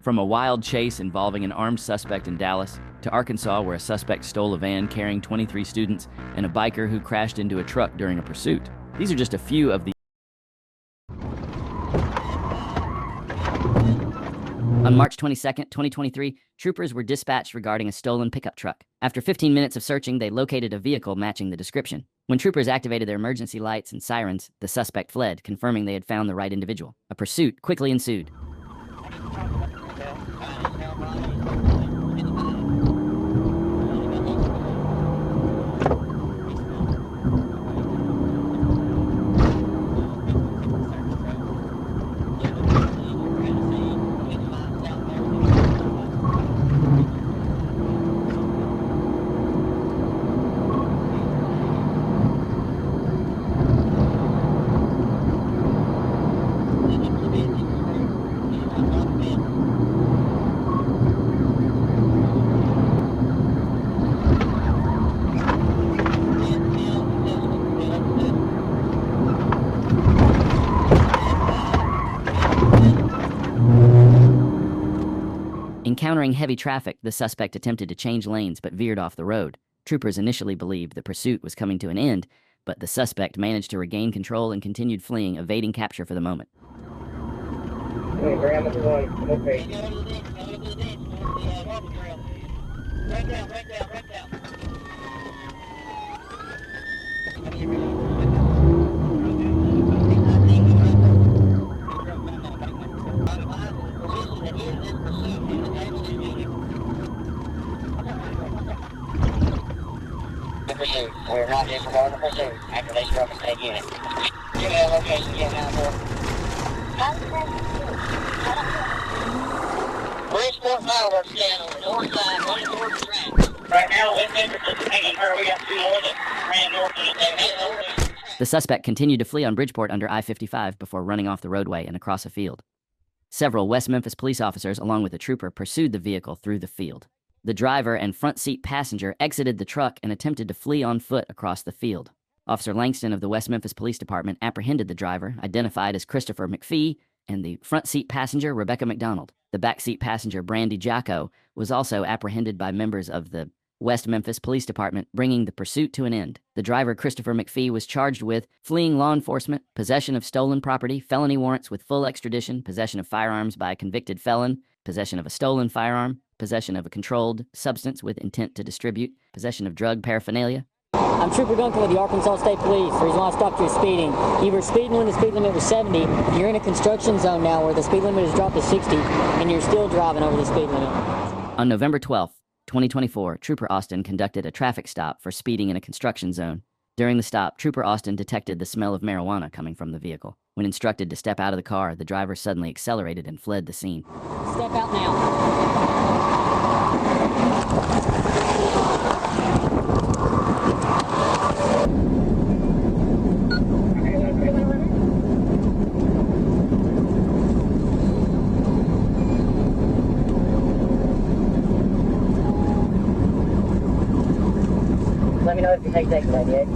From a wild chase involving an armed suspect in Dallas, to Arkansas where a suspect stole a van carrying 23 students, and a biker who crashed into a truck during a pursuit. These are just a few of the... On March 22, 2023, troopers were dispatched regarding a stolen pickup truck. After 15 minutes of searching, they located a vehicle matching the description. When troopers activated their emergency lights and sirens, the suspect fled, confirming they had found the right individual. A pursuit quickly ensued. Encountering heavy traffic, the suspect attempted to change lanes but veered off the road. Troopers initially believed the pursuit was coming to an end, but the suspect managed to regain control and continued fleeing, evading capture for the moment. Pursuit. We're not disregarding the pursuit after they struck a state unit. Give me a location, get down for Bridgeport fireworks down on the north side, running towards the track. Right now, West Memphis is taking her. We got two more that ran north of the The suspect continued to flee on Bridgeport under I-55 before running off the roadway and across a field. Several West Memphis police officers, along with a trooper, pursued the vehicle through the field. The driver and front seat passenger exited the truck and attempted to flee on foot across the field. Officer Langston of the West Memphis Police Department apprehended the driver, identified as Christopher McPhee, and the front seat passenger, Rebecca McDonald. The back seat passenger, Brandy Jacko, was also apprehended by members of the West Memphis Police Department, bringing the pursuit to an end. The driver, Christopher McPhee, was charged with fleeing law enforcement, possession of stolen property, felony warrants with full extradition, possession of firearms by a convicted felon, possession of a stolen firearm, possession of a controlled substance with intent to distribute, possession of drug paraphernalia. I'm Trooper Gunkel with the Arkansas State Police. The reason why I stopped you is speeding. You were speeding when the speed limit was 70. You're in a construction zone now where the speed limit is dropped to 60, and you're still driving over the speed limit. On November 12th, 2024, Trooper Austin conducted a traffic stop for speeding in a construction zone. During the stop, Trooper Austin detected the smell of marijuana coming from the vehicle. When instructed to step out of the car, the driver suddenly accelerated and fled the scene. Step out now. Let me know if you take that, Gladiator.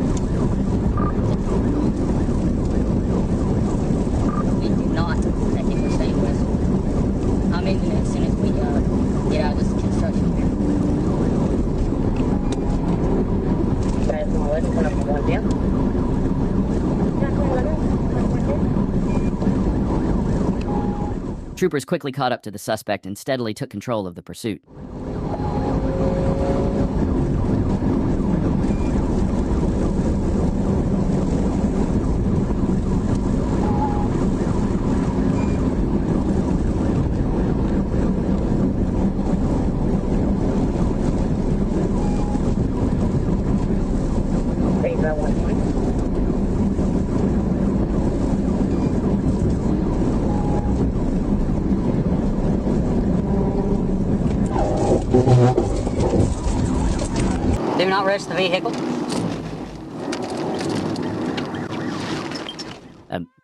We do not technically stay west. I'm in as soon as we get out of this construction here. Guys, come on, let's put up one down. Troopers quickly caught up to the suspect and steadily took control of the pursuit. Do not rush the vehicle.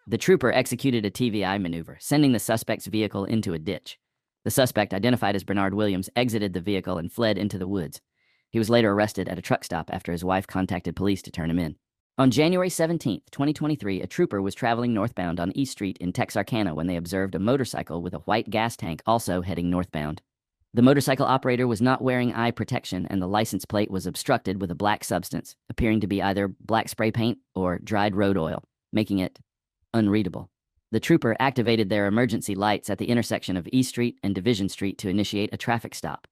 The trooper executed a TVI maneuver, sending the suspect's vehicle into a ditch. The suspect, identified as Bernard Williams, exited the vehicle and fled into the woods. He was later arrested at a truck stop after his wife contacted police to turn him in. On January 17, 2023, a trooper was traveling northbound on East Street in Texarkana when they observed a motorcycle with a white gas tank also heading northbound. The motorcycle operator was not wearing eye protection, and the license plate was obstructed with a black substance, appearing to be either black spray paint or dried road oil, making it unreadable. The trooper activated their emergency lights at the intersection of East Street and Division Street to initiate a traffic stop.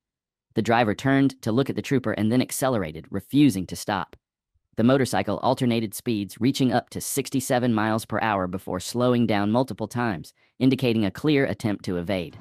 The driver turned to look at the trooper and then accelerated, refusing to stop. The motorcycle alternated speeds, reaching up to 67 miles per hour before slowing down multiple times, indicating a clear attempt to evade.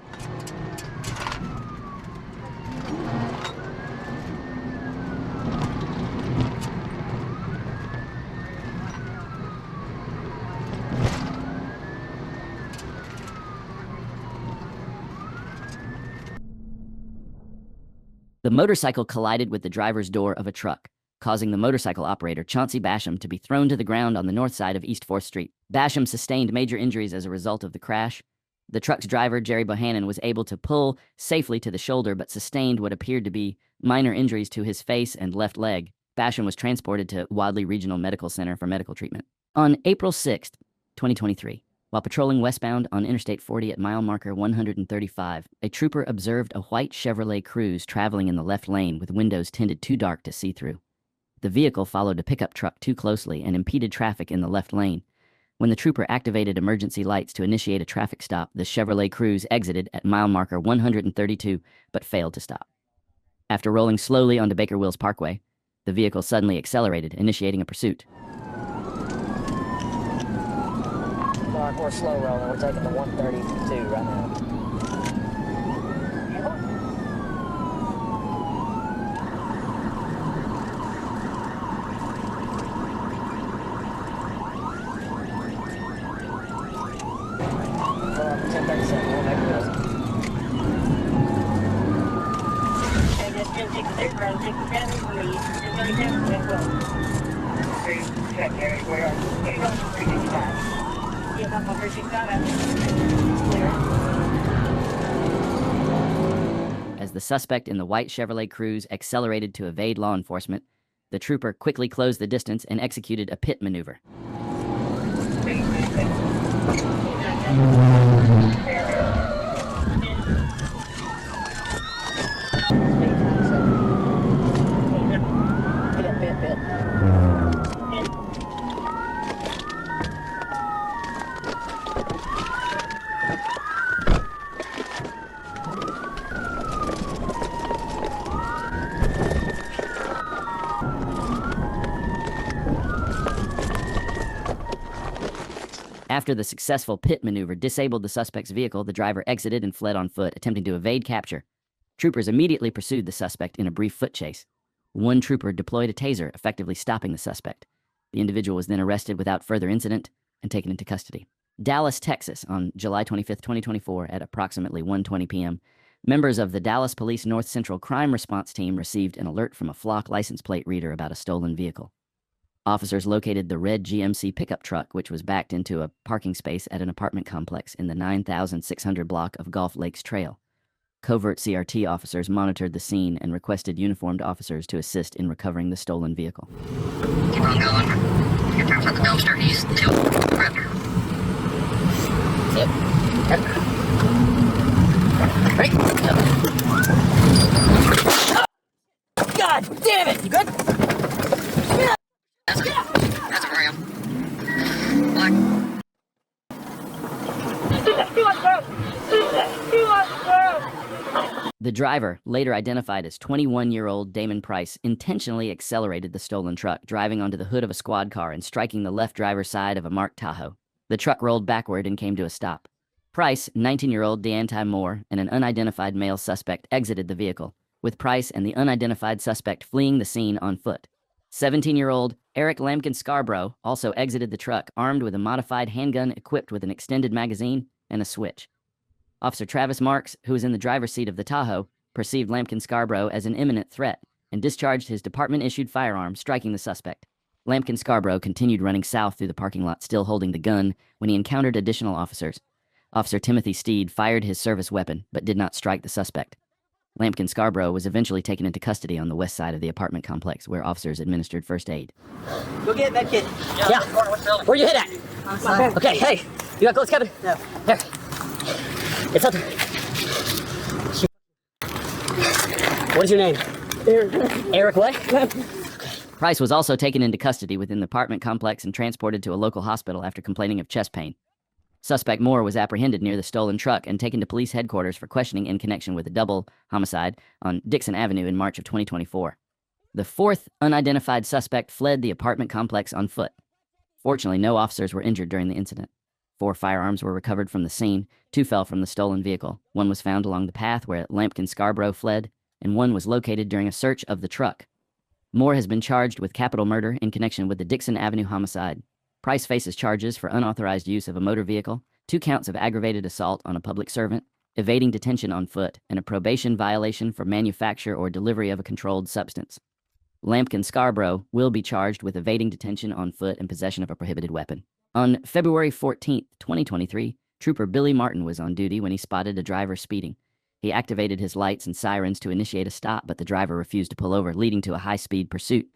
The motorcycle collided with the driver's door of a truck, causing the motorcycle operator, Chauncey Basham, to be thrown to the ground on the north side of East 4th Street. Basham sustained major injuries as a result of the crash. The truck's driver, Jerry Bohannon, was able to pull safely to the shoulder but sustained what appeared to be minor injuries to his face and left leg. Basham was transported to Wadley Regional Medical Center for medical treatment. On April 6, 2023, while patrolling westbound on Interstate 40 at mile marker 135, a trooper observed a white Chevrolet Cruze traveling in the left lane with windows tinted too dark to see through. The vehicle followed a pickup truck too closely and impeded traffic in the left lane. When the trooper activated emergency lights to initiate a traffic stop, the Chevrolet Cruze exited at mile marker 132 but failed to stop. After rolling slowly onto Baker Wills Parkway, the vehicle suddenly accelerated, initiating a pursuit. Mark, we're slow rolling. We're taking the 132 right now. As the suspect in the white Chevrolet Cruze accelerated to evade law enforcement, the trooper quickly closed the distance and executed a pit maneuver. After the successful pit maneuver disabled the suspect's vehicle, the driver exited and fled on foot, attempting to evade capture. Troopers immediately pursued the suspect in a brief foot chase. One trooper deployed a taser, effectively stopping the suspect. The individual was then arrested without further incident and taken into custody. Dallas, Texas, on July 25, 2024, at approximately 1:20 p.m., members of the Dallas Police North Central Crime Response Team received an alert from a flock license plate reader about a stolen vehicle. Officers located the red GMC pickup truck, which was backed into a parking space at an apartment complex in the 9,600 block of Gulf Lakes Trail. Covert CRT officers monitored the scene and requested uniformed officers to assist in recovering the stolen vehicle. Keep on going. Get through for the dumpster. He's still raptor. Yep. Right. Yep. God damn it! You good? That's a ram. Black. The driver, later identified as 21-year-old Damon Price, intentionally accelerated the stolen truck, driving onto the hood of a squad car and striking the left driver's side of a marked Tahoe. The truck rolled backward and came to a stop. Price, 19-year-old Deanti Moore, and an unidentified male suspect exited the vehicle, with Price and the unidentified suspect fleeing the scene on foot. 17-year-old Eric Lampkin Scarborough also exited the truck, armed with a modified handgun equipped with an extended magazine and a switch. Officer Travis Marks, who was in the driver's seat of the Tahoe, perceived Lampkin Scarborough as an imminent threat and discharged his department-issued firearm, striking the suspect. Lampkin Scarborough continued running south through the parking lot, still holding the gun, when he encountered additional officers. Officer Timothy Steed fired his service weapon, but did not strike the suspect. Lampkin Scarborough was eventually taken into custody on the west side of the apartment complex, where officers administered first aid. Go get that kid. Yeah. Where you hit at? Okay, hey, you got close, Kevin? No. Here. It's up. What is your name? Eric. Eric what? Price was also taken into custody within the apartment complex and transported to a local hospital after complaining of chest pain. Suspect Moore was apprehended near the stolen truck and taken to police headquarters for questioning in connection with a double homicide on Dixon Avenue in March of 2024. The fourth unidentified suspect fled the apartment complex on foot. Fortunately, no officers were injured during the incident. 4 firearms were recovered from the scene, 2 fell from the stolen vehicle. 1 was found along the path where Lampkin Scarborough fled, and 1 was located during a search of the truck. Moore has been charged with capital murder in connection with the Dixon Avenue homicide. Price faces charges for unauthorized use of a motor vehicle, 2 counts of aggravated assault on a public servant, evading detention on foot, and a probation violation for manufacture or delivery of a controlled substance. Lampkin Scarborough will be charged with evading detention on foot and possession of a prohibited weapon. On February 14, 2023, Trooper Billy Martin was on duty when he spotted a driver speeding. He activated his lights and sirens to initiate a stop, but the driver refused to pull over, leading to a high-speed pursuit.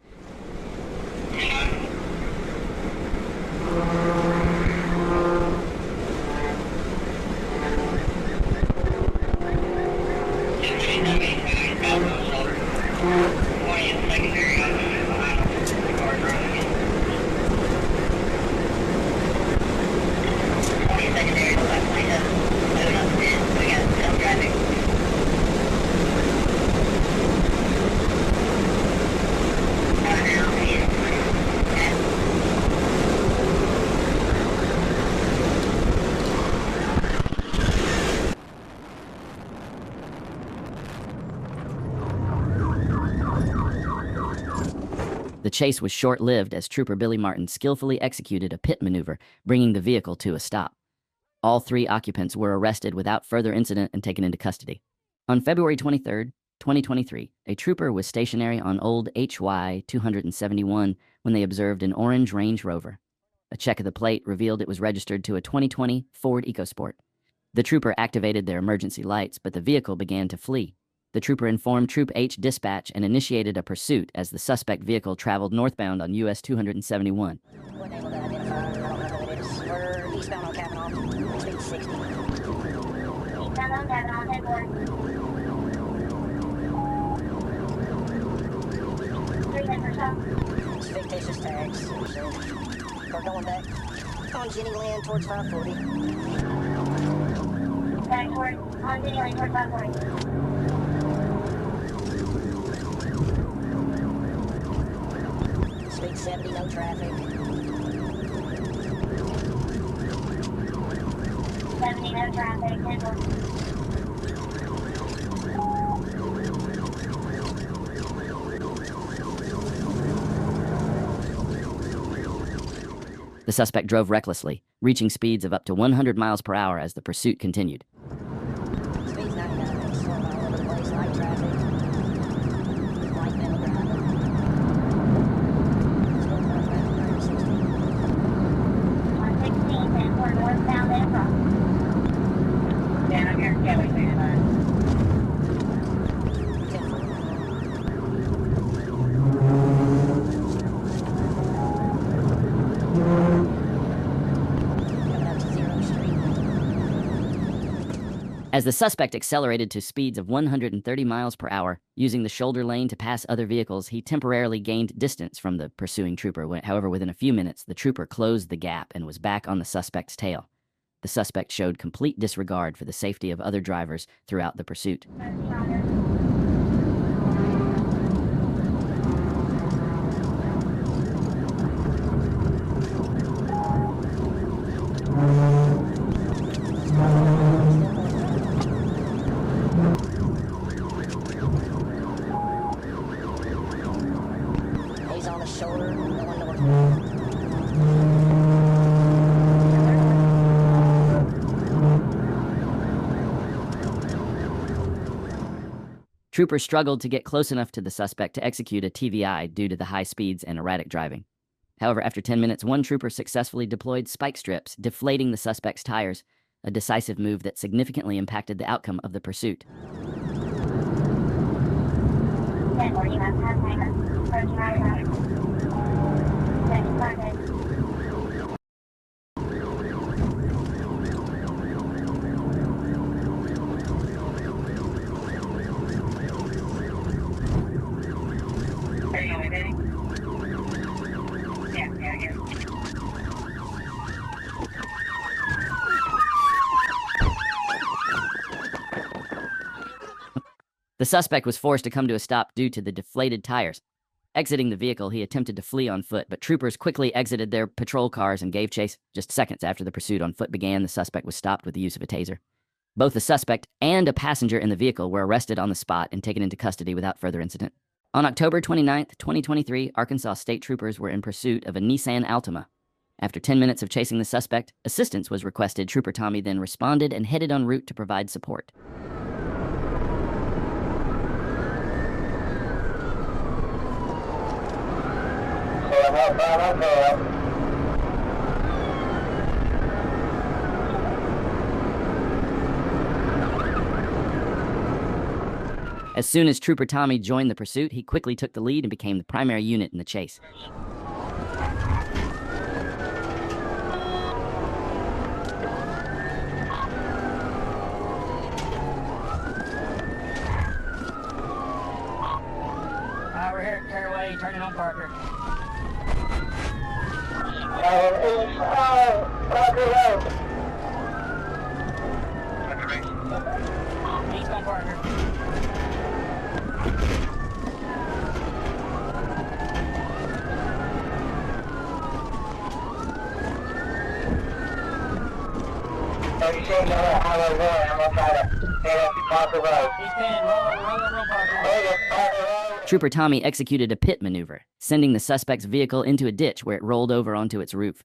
The chase was short-lived as Trooper Billy Martin skillfully executed a pit maneuver, bringing the vehicle to a stop. All 3 occupants were arrested without further incident and taken into custody. On February 23, 2023, a trooper was stationary on Old HY 271 when they observed an orange Range Rover. A check of the plate revealed it was registered to a 2020 Ford EcoSport. The trooper activated their emergency lights, but the vehicle began to flee. The trooper informed Troop H dispatch and initiated a pursuit as the suspect vehicle traveled northbound on US 271. What name will that identify? I don't know what it is. We're eastbound on Kavanaugh. Speed 60. Eastbound on Kavanaugh, headboard. 3 It's fictitious tags. So we're going back on Jenny Land towards 540. Back towards, on Jenny Lane towards 540. Speed 70, no traffic. 70, no traffic, headboard. The suspect drove recklessly, reaching speeds of up to 100 miles per hour as the pursuit continued. Speed's 99, slow all over the place, light traffic. Light metal driving. On 16, and we're northbound and across. Down up here, Kelly, 69. As the suspect accelerated to speeds of 130 miles per hour, using the shoulder lane to pass other vehicles, he temporarily gained distance from the pursuing trooper. However, within a few minutes, the trooper closed the gap and was back on the suspect's tail. The suspect showed complete disregard for the safety of other drivers throughout the pursuit. He's on the shoulder, going north. Troopers struggled to get close enough to the suspect to execute a TVI due to the high speeds and erratic driving. However, after 10 minutes, one trooper successfully deployed spike strips, deflating the suspect's tires, a decisive move that significantly impacted the outcome of the pursuit. The suspect was forced to come to a stop due to the deflated tires. Exiting the vehicle, he attempted to flee on foot, but troopers quickly exited their patrol cars and gave chase. Just seconds after the pursuit on foot began, the suspect was stopped with the use of a taser. Both the suspect and a passenger in the vehicle were arrested on the spot and taken into custody without further incident. On October 29, 2023, Arkansas state troopers were in pursuit of a Nissan Altima. After 10 minutes of chasing the suspect, assistance was requested. Trooper Tommy then responded and headed en route to provide support. As soon as Trooper Tommy joined the pursuit, he quickly took the lead and became the primary unit in the chase. We're here at Caraway, turning on Parker. Eastbound Parker. I'm gonna try to head up to Parker Road. East Penn, roll over on Parker. Trooper Tommy executed a pit maneuver, sending the suspect's vehicle into a ditch where it rolled over onto its roof.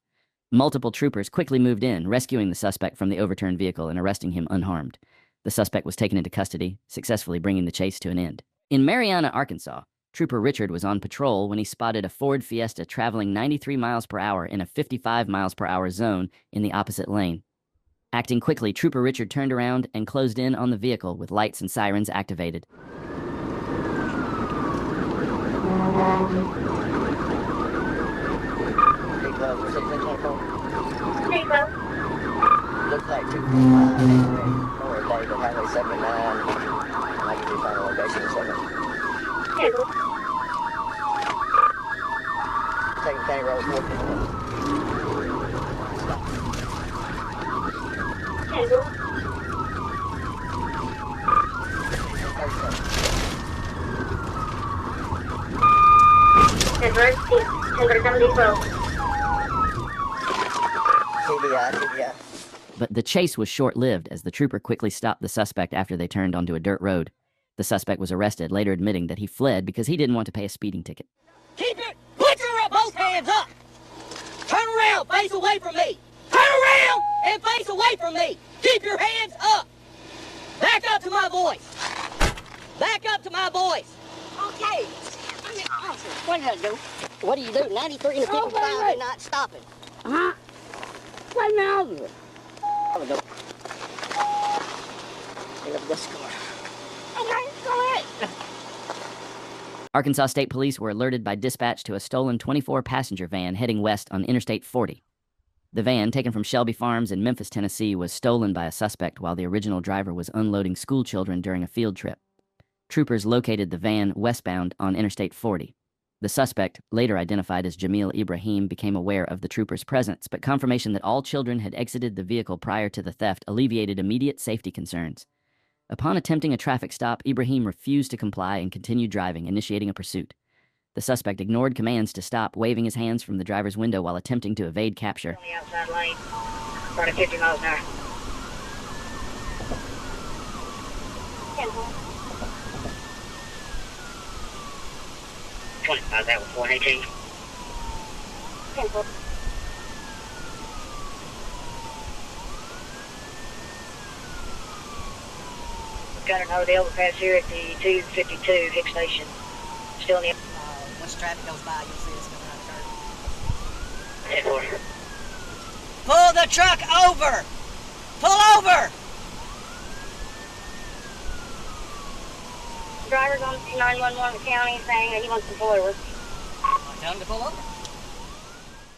Multiple troopers quickly moved in, rescuing the suspect from the overturned vehicle and arresting him unharmed. The suspect was taken into custody, successfully bringing the chase to an end. In Marianna, Arkansas, Trooper Richard was on patrol when he spotted a Ford Fiesta traveling 93 miles per hour in a 55 miles per hour zone in the opposite lane. Acting quickly, Trooper Richard turned around and closed in on the vehicle with lights and sirens activated. Looks like 2 North David, Highway 79. I can do final location in a second. Taking County Road 14. TBI. But the chase was short-lived as the trooper quickly stopped the suspect after they turned onto a dirt road. The suspect was arrested, later admitting that he fled because he didn't want to pay a speeding ticket. Keep it! Put your both hands up! Turn around, face away from me! Turn around and face away from me! Keep your hands up! Back up to my voice! Back up to my voice! Okay. What did I do? What do you do? 93 and 55 and not stopping. Uh-huh. Wait now. Have a go. Pick up this car. Okay, go ahead. Arkansas State Police were alerted by dispatch to a stolen 24-passenger van heading west on Interstate 40. The van, taken from Shelby Farms in Memphis, Tennessee, was stolen by a suspect while the original driver was unloading school children during a field trip. Troopers located the van westbound on Interstate 40. The suspect, later identified as Jamil Ibrahim, became aware of the trooper's presence, but confirmation that all children had exited the vehicle prior to the theft alleviated immediate safety concerns. Upon attempting a traffic stop, Ibrahim refused to comply and continued driving, initiating a pursuit. The suspect ignored commands to stop, waving his hands from the driver's window while attempting to evade capture. On the outside lane, running 50 miles an hour. 25, that was 118. Got an OD overpass here at the 252 Hicks Station. Still in the... Once traffic goes by, you'll see this coming around the curve. 10 4. Pull the truck over! Pull over! Driver's on 911 county saying that he wants to pull over. Tell him to pull over.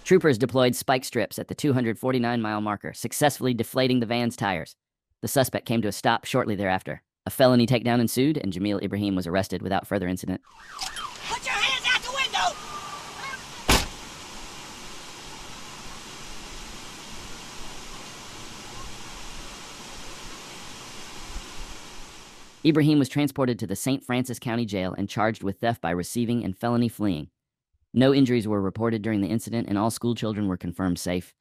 Troopers deployed spike strips at the 249-mile marker, successfully deflating the van's tires. The suspect came to a stop shortly thereafter. A felony takedown ensued, and Jamil Ibrahim was arrested without further incident. Put your hands out the window! Ibrahim was transported to the St. Francis County Jail and charged with theft by receiving and felony fleeing. No injuries were reported during the incident, and all school children were confirmed safe.